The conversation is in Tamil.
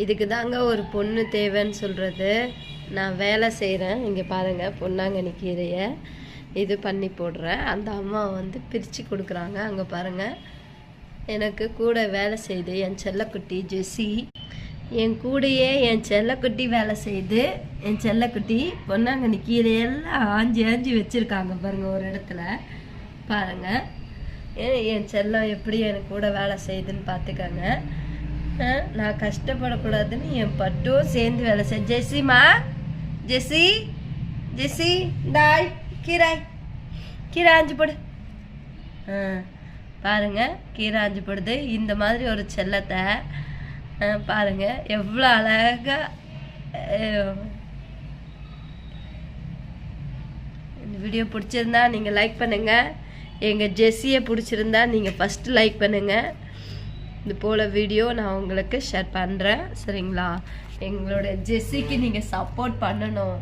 இதுக்கு தாங்க ஒரு பொண்ணு தேவைன்னு சொல்கிறது. நான் வேலை செய்கிறேன். இங்கே பாருங்கள், பொன்னாங்கண்ணி கீரையை இது பண்ணி போடுறேன். அந்த அம்மா வந்து பிரித்து கொடுக்குறாங்க. அங்கே பாருங்கள், எனக்கு கூட வேலை செய்யுது என் செல்லக்குட்டி ஜெஸ்ஸி. என் கூடையே என் செல்லக்குட்டி வேலை செய்யுது. என் செல்லக்குட்டி பொன்னாங்கண்ணி கீரையெல்லாம் ஆஞ்சி ஆஞ்சி வச்சுருக்காங்க பாருங்கள் ஒரு இடத்துல. பாருங்கள், என் செல்லம் எப்படி எனக்கு கூட வேலை செய்யுதுன்னு பார்த்துக்கோங்க. நான் கஷ்டப்படக்கூடாதுன்னு என் பட்டும் சேர்ந்து வேலை செய்ய. ஜெஸ்ஸிமா, ஜெஸ்ஸி, ஜெஸ்ஸி டாய் கீரை ஆஞ்சு போடு. பாருங்க, கீரை ஆஞ்சு போடுது. இந்த மாதிரி ஒரு செல்லத்தை பாருங்க எவ்வளோ அழகா. இந்த வீடியோ பிடிச்சிருந்தா நீங்கள் லைக் பண்ணுங்கள். எங்கள் ஜெஸ்ஸியை பிடிச்சிருந்தா நீங்கள் ஃபஸ்ட்டு லைக் பண்ணுங்கள். இது போல் வீடியோ நான் உங்களுக்கு ஷேர் பண்ணுறேன். சரிங்களா? எங்களோட ஜெஸ்ஸிக்கு நீங்கள் சப்போர்ட் பண்ணணும்.